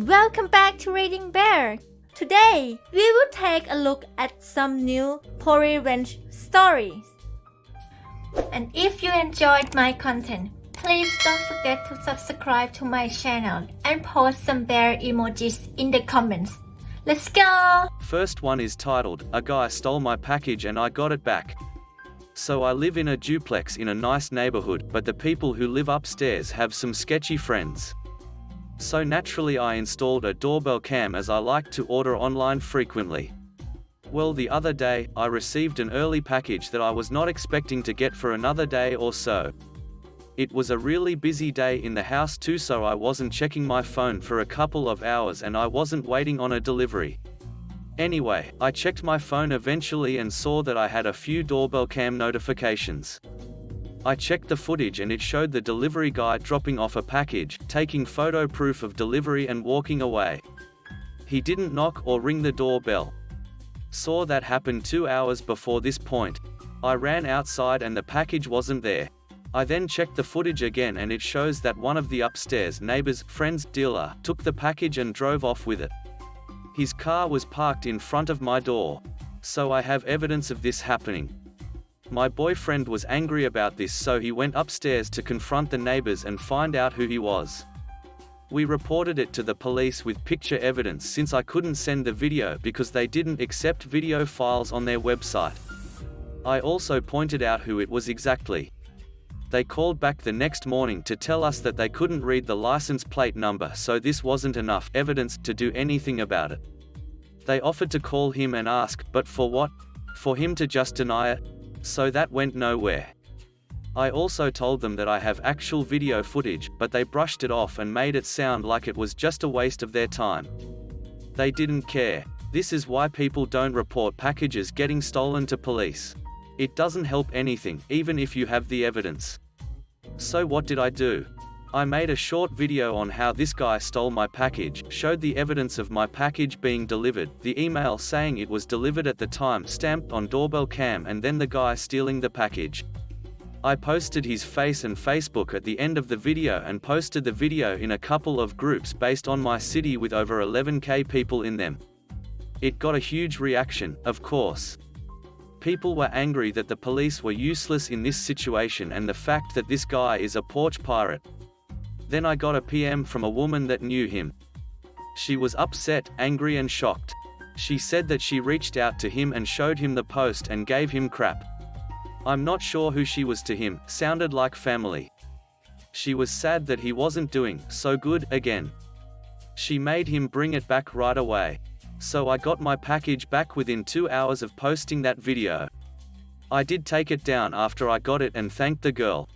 Welcome back to Reading Bear. Today, we will take a look at some new revenge stories. And if you enjoyed my content, please don't forget to subscribe to my channel and post some bear emojis in the comments. Let's go! First one is titled, "A guy stole my package and I got it back." So I live in a duplex in a nice neighborhood, but the people who live upstairs have some sketchy friends. So naturally I installed a doorbell cam as I like to order online frequently. Well, the other day, I received an early package that I was not expecting to get for another day or so. It was a really busy day in the house too, so I wasn't checking my phone for a couple of hours and I wasn't waiting on a delivery. Anyway, I checked my phone eventually and saw that I had a few doorbell cam notifications. I checked the footage and it showed the delivery guy dropping off a package, taking photo proof of delivery and walking away. He didn't knock or ring the doorbell. Saw that happen 2 hours before this point. I ran outside and the package wasn't there. I then checked the footage again and it shows that one of the upstairs neighbor's friend's dealer took the package and drove off with it. His car was parked in front of my door. So I have evidence of this happening. My boyfriend was angry about this, so he went upstairs to confront the neighbors and find out who he was. We reported it to the police with picture evidence since I couldn't send the video because they didn't accept video files on their website. I also pointed out who it was exactly. They called back the next morning to tell us that they couldn't read the license plate number, so this wasn't enough evidence to do anything about it. They offered to call him and ask, but for what? For him to just deny it? So that went nowhere. I also told them that I have actual video footage, but they brushed it off and made it sound like it was just a waste of their time. They didn't care. This is why people don't report packages getting stolen to police. It doesn't help anything, even if you have the evidence. So what did I do? I made a short video on how this guy stole my package, showed the evidence of my package being delivered, the email saying it was delivered at the time stamped on doorbell cam, and then the guy stealing the package. I posted his face and Facebook at the end of the video and posted the video in a couple of groups based on my city with over 11,000 people in them. It got a huge reaction, of course. People were angry that the police were useless in this situation and the fact that this guy is a porch pirate. Then I got a PM from a woman that knew him. She was upset, angry and shocked. She said that she reached out to him and showed him the post and gave him crap. I'm not sure who she was to him, sounded like family. She was sad that he wasn't doing so good again. She made him bring it back right away. So I got my package back within 2 hours of posting that video. I did take it down after I got it and thanked the girl.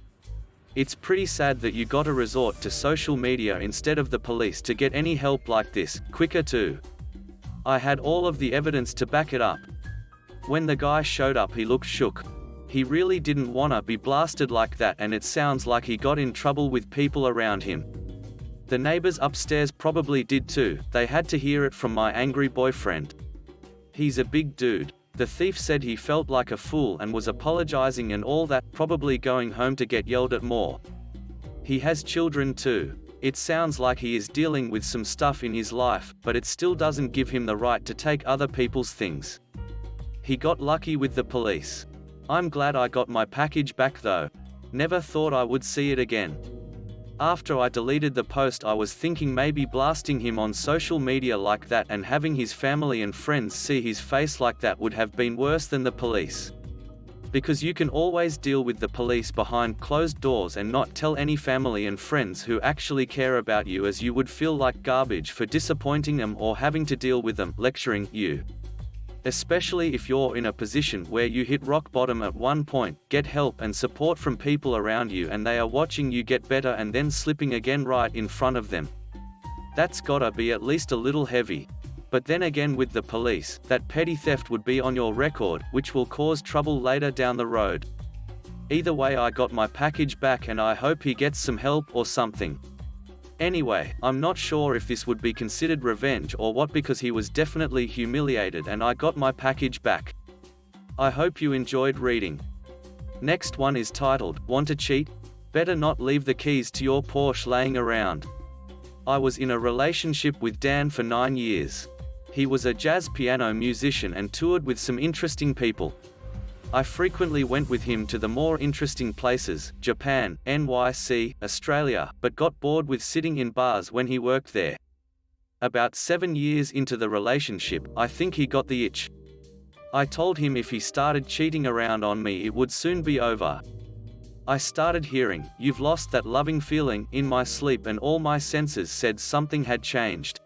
It's pretty sad that you gotta resort to social media instead of the police to get any help like this, quicker too. I had all of the evidence to back it up. When the guy showed up he looked shook. He really didn't wanna be blasted like that, and it sounds like he got in trouble with people around him. The neighbors upstairs probably did too, they had to hear it from my angry boyfriend. He's a big dude. The thief said he felt like a fool and was apologizing and all that, probably going home to get yelled at more. He has children too. It sounds like he is dealing with some stuff in his life, but it still doesn't give him the right to take other people's things. He got lucky with the police. I'm glad I got my package back though. Never thought I would see it again. After I deleted the post I was thinking maybe blasting him on social media like that and having his family and friends see his face like that would have been worse than the police. Because you can always deal with the police behind closed doors and not tell any family and friends who actually care about you, as you would feel like garbage for disappointing them or having to deal with them lecturing you. Especially if you're in a position where you hit rock bottom at one point, get help and support from people around you and they are watching you get better and then slipping again right in front of them. That's gotta be at least a little heavy. But then again, with the police, that petty theft would be on your record, which will cause trouble later down the road. Either way, I got my package back and I hope he gets some help or something. Anyway, I'm not sure if this would be considered revenge or what, because he was definitely humiliated and I got my package back. I hope you enjoyed reading. Next one is titled, "Want to Cheat? Better not leave the keys to your Porsche laying around." I was in a relationship with Dan for 9 years. He was a jazz piano musician and toured with some interesting people. I frequently went with him to the more interesting places, Japan, NYC, Australia, but got bored with sitting in bars when he worked there. About 7 years into the relationship, I think he got the itch. I told him if he started cheating around on me it would soon be over. I started hearing, "You've lost that loving feeling," in my sleep, and all my senses said something had changed.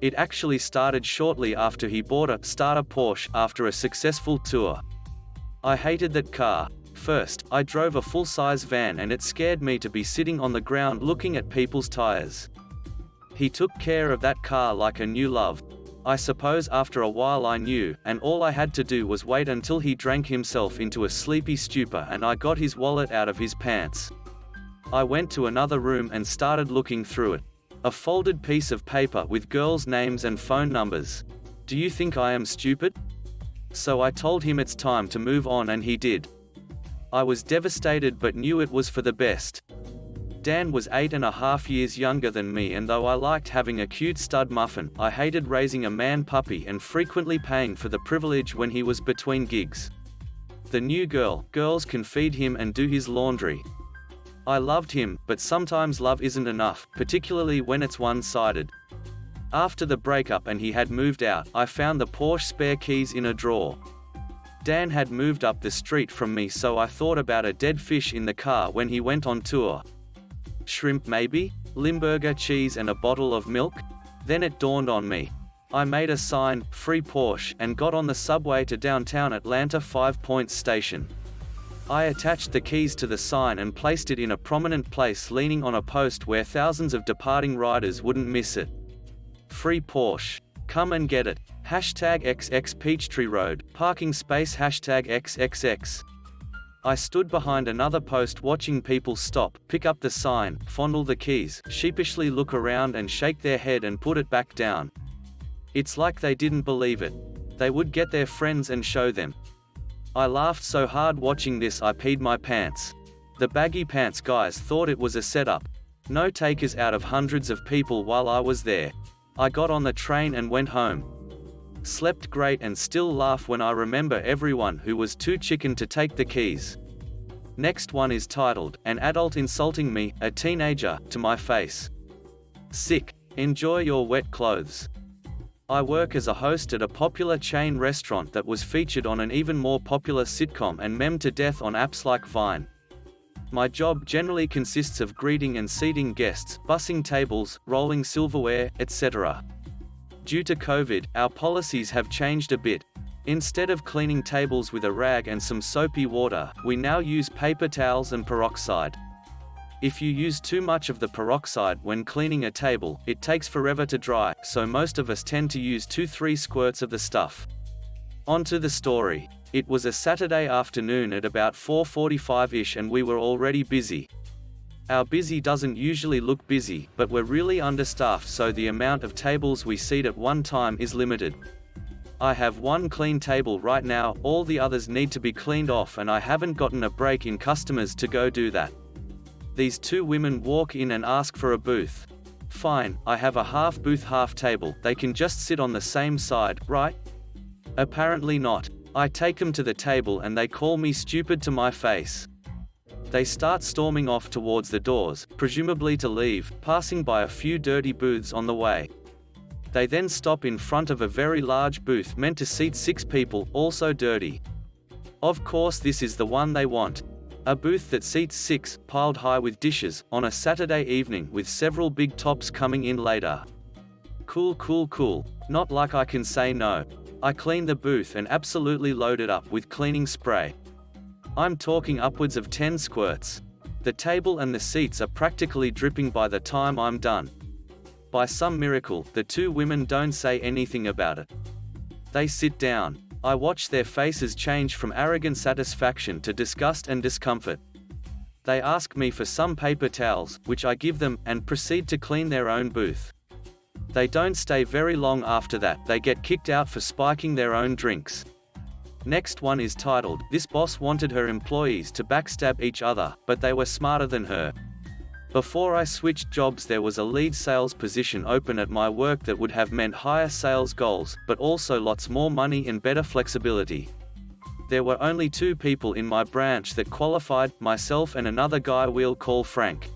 It actually started shortly after he bought a starter Porsche after a successful tour. I hated that car. First, I drove a full-size van and it scared me to be sitting on the ground looking at people's tires. He took care of that car like a new love. I suppose after a while I knew, and all I had to do was wait until he drank himself into a sleepy stupor and I got his wallet out of his pants. I went to another room and started looking through it. A folded piece of paper with girls' names and phone numbers. Do you think I am stupid? So I told him it's time to move on and he did. I was devastated but knew it was for the best. Dan was 8.5 years younger than me, and though I liked having a cute stud muffin, I hated raising a man puppy and frequently paying for the privilege when he was between gigs. The new girls can feed him and do his laundry. I loved him, but sometimes love isn't enough, particularly when it's one-sided. After the breakup and he had moved out, I found the Porsche spare keys in a drawer. Dan had moved up the street from me, so I thought about a dead fish in the car when he went on tour. Shrimp maybe? Limburger cheese and a bottle of milk? Then it dawned on me. I made a sign, "Free Porsche," and got on the subway to downtown Atlanta 5 Points Station. I attached the keys to the sign and placed it in a prominent place leaning on a post where thousands of departing riders wouldn't miss it. Free Porsche. Come and get it. #XX Peachtree Road, parking space #XXX. I stood behind another post watching people stop, pick up the sign, fondle the keys, sheepishly look around and shake their head and put it back down. It's like they didn't believe it. They would get their friends and show them. I laughed so hard watching this I peed my pants. The baggy pants guys thought it was a setup. No takers out of hundreds of people while I was there. I got on the train and went home. Slept great and still laugh when I remember everyone who was too chicken to take the keys. Next one is titled, "An Adult Insulting Me, a Teenager, to My Face." Sick. Enjoy your wet clothes. I work as a host at a popular chain restaurant that was featured on an even more popular sitcom and memed to death on apps like Vine. My job generally consists of greeting and seating guests, bussing tables, rolling silverware, etc. Due to COVID, our policies have changed a bit. Instead of cleaning tables with a rag and some soapy water, we now use paper towels and peroxide. If you use too much of the peroxide when cleaning a table, it takes forever to dry, so most of us tend to use 2-3 squirts of the stuff. On to the story. It was a Saturday afternoon at about 4:45-ish and we were already busy. Our busy doesn't usually look busy, but we're really understaffed, so the amount of tables we seat at one time is limited. I have one clean table right now, all the others need to be cleaned off, and I haven't gotten a break in customers to go do that. These two women walk in and ask for a booth. Fine, I have a half booth half table, they can just sit on the same side, right? Apparently not. I take them to the table and they call me stupid to my face. They start storming off towards the doors, presumably to leave, passing by a few dirty booths on the way. They then stop in front of a very large booth meant to seat 6 people, also dirty. Of course this is the one they want. A booth that seats 6, piled high with dishes, on a Saturday evening with several big tops coming in later. Cool. Not like I can say no. I clean the booth and absolutely load it up with cleaning spray. I'm talking upwards of 10 squirts. The table and the seats are practically dripping by the time I'm done. By some miracle, the two women don't say anything about it. They sit down. I watch their faces change from arrogant satisfaction to disgust and discomfort. They ask me for some paper towels, which I give them, and proceed to clean their own booth. They don't stay very long after that, they get kicked out for spiking their own drinks. Next one is titled, "This boss wanted her employees to backstab each other, but they were smarter than her." Before I switched jobs, there was a lead sales position open at my work that would have meant higher sales goals, but also lots more money and better flexibility. There were only 2 people in my branch that qualified, myself and another guy we'll call Frank.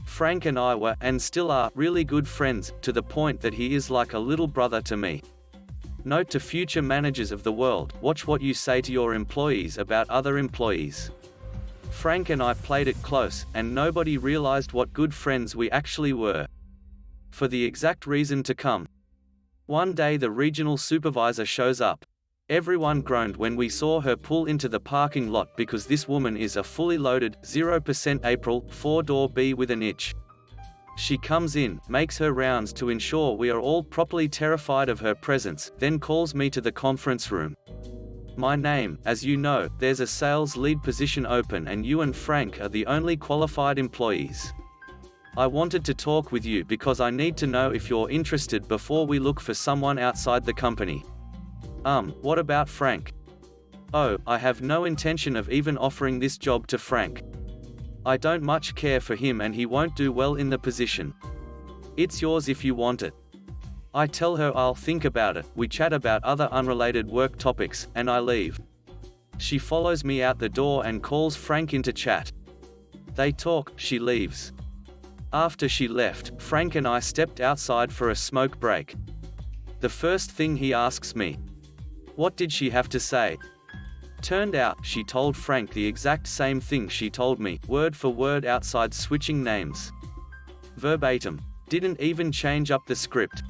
Frank and I were, and still are, really good friends, to the point that he is like a little brother to me. Note to future managers of the world, watch what you say to your employees about other employees. Frank and I played it close, and nobody realized what good friends we actually were. For the exact reason to come. One day the regional supervisor shows up. Everyone groaned when we saw her pull into the parking lot because this woman is a fully loaded, 0% April, 4-door B with an itch. She comes in, makes her rounds to ensure we are all properly terrified of her presence, then calls me to the conference room. My name, as you know, there's a sales lead position open and you and Frank are the only qualified employees. I wanted to talk with you because I need to know if you're interested before we look for someone outside the company. What about Frank? Oh, I have no intention of even offering this job to Frank. I don't much care for him and he won't do well in the position. It's yours if you want it. I tell her I'll think about it, we chat about other unrelated work topics, and I leave. She follows me out the door and calls Frank into chat. They talk, she leaves. After she left, Frank and I stepped outside for a smoke break. The first thing he asks me, what did she have to say? Turned out, she told Frank the exact same thing she told me, word for word outside, switching names. Verbatim. Didn't even change up the script.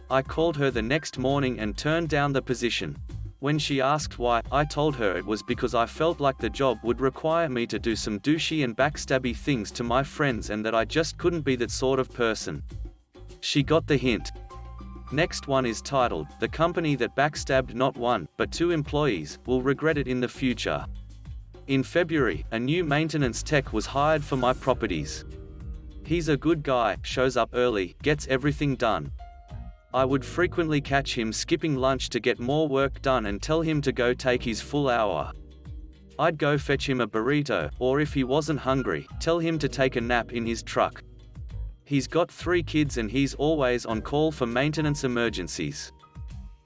I called her the next morning and turned down the position. When she asked why, I told her it was because I felt like the job would require me to do some douchey and backstabby things to my friends and that I just couldn't be that sort of person. She got the hint. Next one is titled, "The company that backstabbed not 1, but 2 employees, will regret it in the future." In February, a new maintenance tech was hired for my properties. He's a good guy, shows up early, gets everything done. I would frequently catch him skipping lunch to get more work done and tell him to go take his full hour. I'd go fetch him a burrito, or if he wasn't hungry, tell him to take a nap in his truck. He's got 3 kids and he's always on call for maintenance emergencies.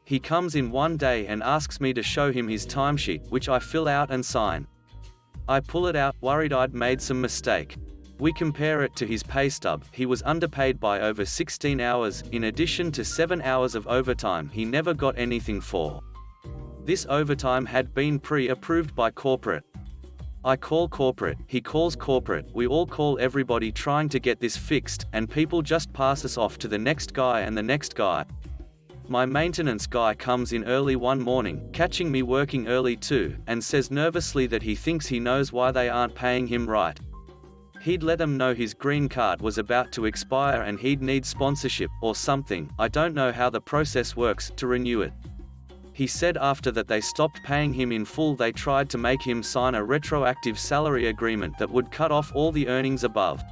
He comes in one day and asks me to show him his timesheet, which I fill out and sign. I pull it out, worried I'd made some mistake. We compare it to his pay stub. He was underpaid by over 16 hours, in addition to 7 hours of overtime he never got anything for. This overtime had been pre-approved by corporate. I call corporate, he calls corporate, we all call everybody trying to get this fixed, and people just pass us off to the next guy and the next guy. My maintenance guy comes in early one morning, catching me working early too, and says nervously that he thinks he knows why they aren't paying him right. He'd let them know his green card was about to expire and he'd need sponsorship, or something, I don't know how the process works, to renew it. He said after that they stopped paying him in full, they tried to make him sign a retroactive salary agreement that would cut off all the earnings above.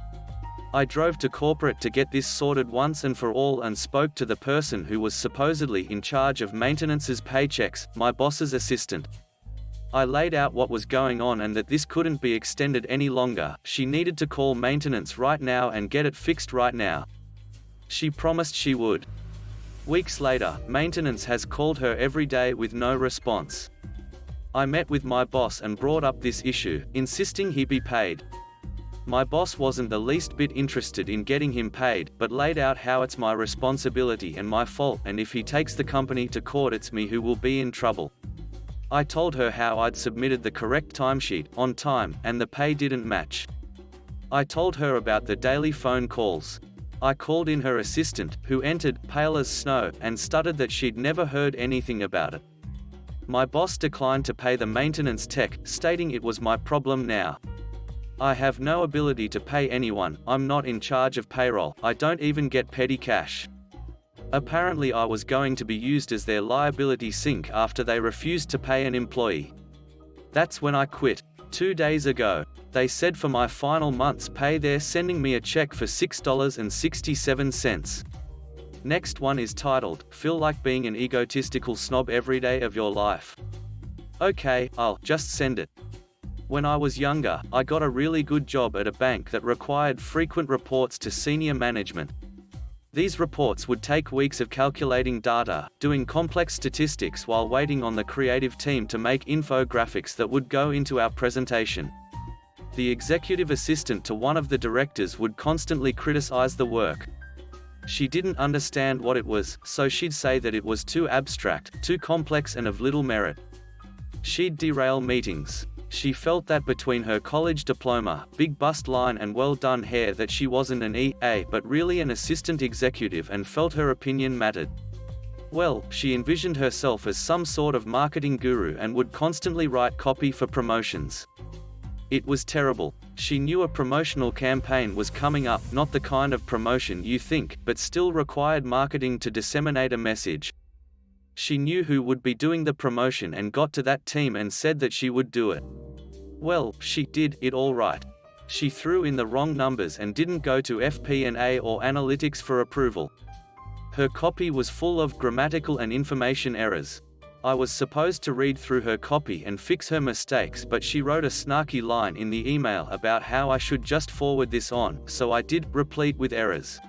I drove to corporate to get this sorted once and for all and spoke to the person who was supposedly in charge of maintenance's paychecks, my boss's assistant. I laid out what was going on and that this couldn't be extended any longer. She needed to call maintenance right now and get it fixed right now. She promised she would. Weeks later, maintenance has called her every day with no response. I met with my boss and brought up this issue, insisting he be paid. My boss wasn't the least bit interested in getting him paid, but laid out how it's my responsibility and my fault, and if he takes the company to court it's me who will be in trouble. I told her how I'd submitted the correct timesheet, on time, and the pay didn't match. I told her about the daily phone calls. I called in her assistant, who entered, pale as snow, and stuttered that she'd never heard anything about it. My boss declined to pay the maintenance tech, stating it was my problem now. I have no ability to pay anyone, I'm not in charge of payroll, I don't even get petty cash. Apparently I was going to be used as their liability sink after they refused to pay an employee. That's when I quit. 2 days ago. They said for my final month's pay they're sending me a check for $6.67. Next one is titled, "Feel like being an egotistical snob every day of your life." Okay, I'll just send it. When I was younger, I got a really good job at a bank that required frequent reports to senior management. These reports would take weeks of calculating data, doing complex statistics while waiting on the creative team to make infographics that would go into our presentation. The executive assistant to one of the directors would constantly criticize the work. She didn't understand what it was, so she'd say that it was too abstract, too complex and of little merit. She'd derail meetings. She felt that between her college diploma, big bust line and well-done hair that she wasn't an EA but really an assistant executive and felt her opinion mattered. Well, she envisioned herself as some sort of marketing guru and would constantly write copy for promotions. It was terrible. She knew a promotional campaign was coming up, not the kind of promotion you think, but still required marketing to disseminate a message. She knew who would be doing the promotion and got to that team and said that she would do it. Well, she did it all right. She threw in the wrong numbers and didn't go to FP&A or analytics for approval. Her copy was full of grammatical and information errors. I was supposed to read through her copy and fix her mistakes, but she wrote a snarky line in the email about how I should just forward this on, so I did, replete with errors.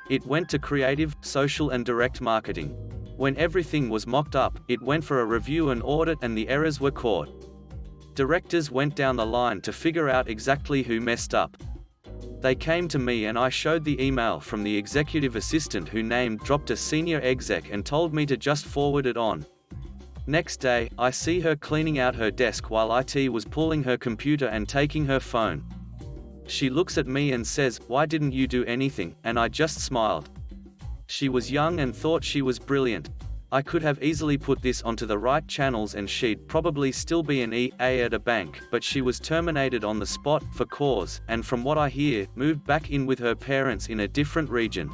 It went to creative, social and direct marketing. When everything was mocked up, it went for a review and audit and the errors were caught. Directors went down the line to figure out exactly who messed up. They came to me and I showed the email from the executive assistant who dropped a senior exec and told me to just forward it on. Next day, I see her cleaning out her desk while IT was pulling her computer and taking her phone. She looks at me and says, "Why didn't you do anything?" And I just smiled. She was young and thought she was brilliant. I could have easily put this onto the right channels and she'd probably still be an EA at a bank, but she was terminated on the spot, for cause, and from what I hear, moved back in with her parents in a different region.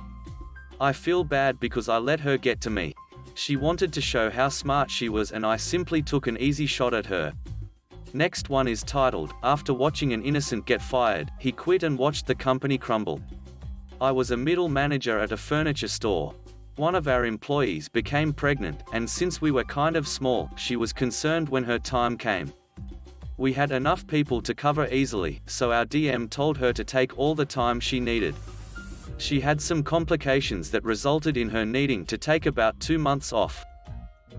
I feel bad because I let her get to me. She wanted to show how smart she was and I simply took an easy shot at her. Next one is titled, "After watching an innocent get fired, he quit and watched the company crumble." I was a middle manager at a furniture store. One of our employees became pregnant, and since we were kind of small, she was concerned when her time came. We had enough people to cover easily, so our DM told her to take all the time she needed. She had some complications that resulted in her needing to take about 2 months off.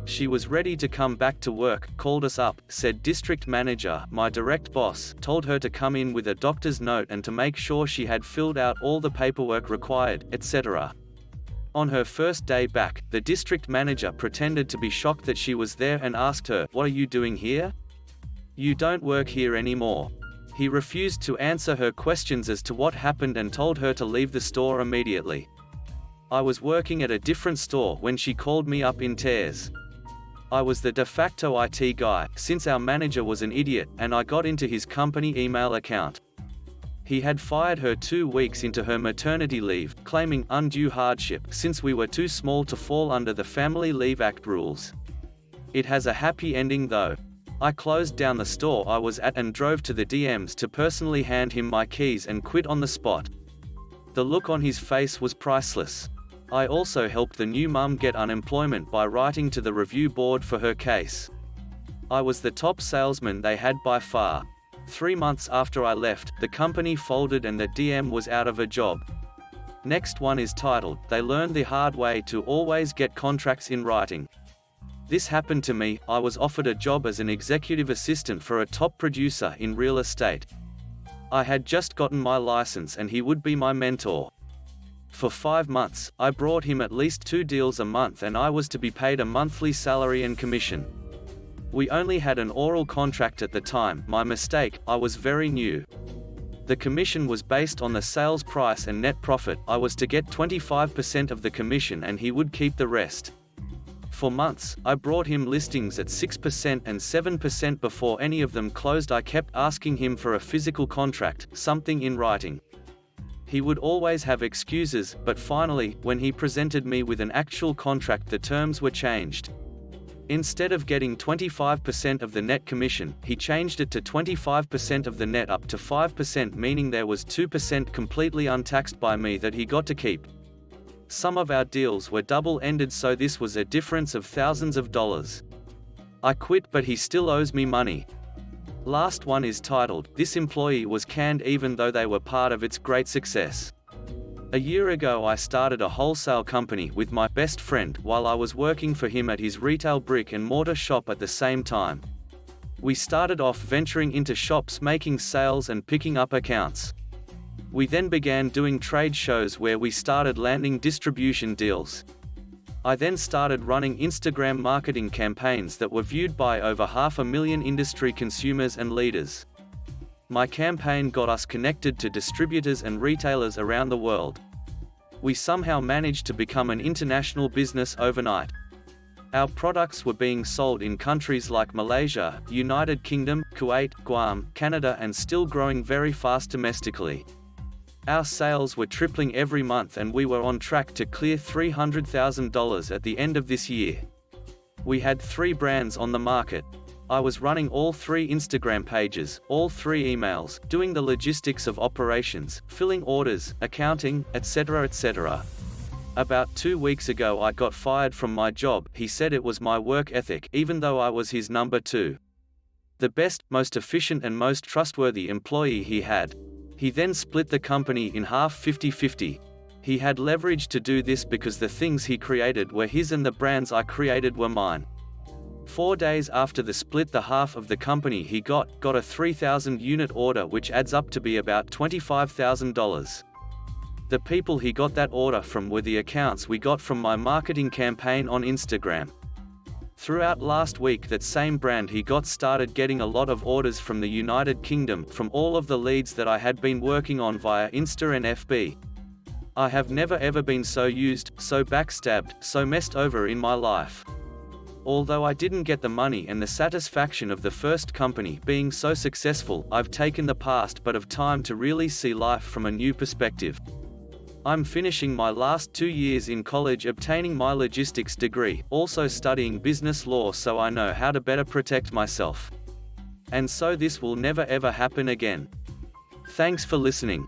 She was ready to come back to work, called us up, said district manager, my direct boss, told her to come in with a doctor's note and to make sure she had filled out all the paperwork required, etc. On her first day back, the district manager pretended to be shocked that she was there and asked her, "What are you doing here? You don't work here anymore." He refused to answer her questions as to what happened and told her to leave the store immediately. I was working at a different store when she called me up in tears. I was the de facto IT guy, since our manager was an idiot, and I got into his company email account. He had fired her 2 weeks into her maternity leave, claiming undue hardship since we were too small to fall under the Family Leave Act rules. It has a happy ending though. I closed down the store I was at and drove to the DMs to personally hand him my keys and quit on the spot. The look on his face was priceless. I also helped the new mum get unemployment by writing to the review board for her case. I was the top salesman they had by far. 3 months after I left, the company folded and the DM was out of a job. Next one is titled, "They Learned the Hard Way to Always Get Contracts in Writing." This happened to me. I was offered a job as an executive assistant for a top producer in real estate. I had just gotten my license and he would be my mentor. For 5 months, I brought him at least 2 deals a month and I was to be paid a monthly salary and commission. We only had an oral contract at the time, my mistake, I was very new. The commission was based on the sales price and net profit. I was to get 25% of the commission and he would keep the rest. For months, I brought him listings at 6% and 7% before any of them closed. I kept asking him for a physical contract, something in writing. He would always have excuses, but finally, when he presented me with an actual contract, the terms were changed. Instead of getting 25% of the net commission, he changed it to 25% of the net up to 5%, meaning there was 2% completely untaxed by me that he got to keep. Some of our deals were double-ended, so this was a difference of thousands of dollars. I quit, but he still owes me money. Last one is titled, "This employee was canned even though they were part of its great success." A year ago I started a wholesale company with my best friend while I was working for him at his retail brick-and-mortar shop at the same time. We started off venturing into shops, making sales and picking up accounts. We then began doing trade shows where we started landing distribution deals. I then started running Instagram marketing campaigns that were viewed by over 500,000 industry consumers and leaders. My campaign got us connected to distributors and retailers around the world. We somehow managed to become an international business overnight. Our products were being sold in countries like Malaysia, United Kingdom, Kuwait, Guam, Canada, and still growing very fast domestically. Our sales were tripling every month and we were on track to clear $300,000 at the end of this year. We had 3 brands on the market. I was running all 3 Instagram pages, all 3 emails, doing the logistics of operations, filling orders, accounting, etc. etc. About 2 weeks ago I got fired from my job. He said it was my work ethic, even though I was his number 2. The best, most efficient and most trustworthy employee he had. He then split the company in half 50-50. He had leverage to do this because the things he created were his and the brands I created were mine. 4 days after the split, the half of the company he got a 3,000 unit order, which adds up to be about $25,000. The people he got that order from were the accounts we got from my marketing campaign on Instagram. Throughout last week, that same brand he got started getting a lot of orders from the United Kingdom from all of the leads that I had been working on via Insta and FB. I have never ever been so used, so backstabbed, so messed over in my life. Although I didn't get the money and the satisfaction of the first company being so successful, I've taken the past but of time to really see life from a new perspective. I'm finishing my last 2 years in college, obtaining my logistics degree, also studying business law so I know how to better protect myself. And so this will never ever happen again. Thanks for listening.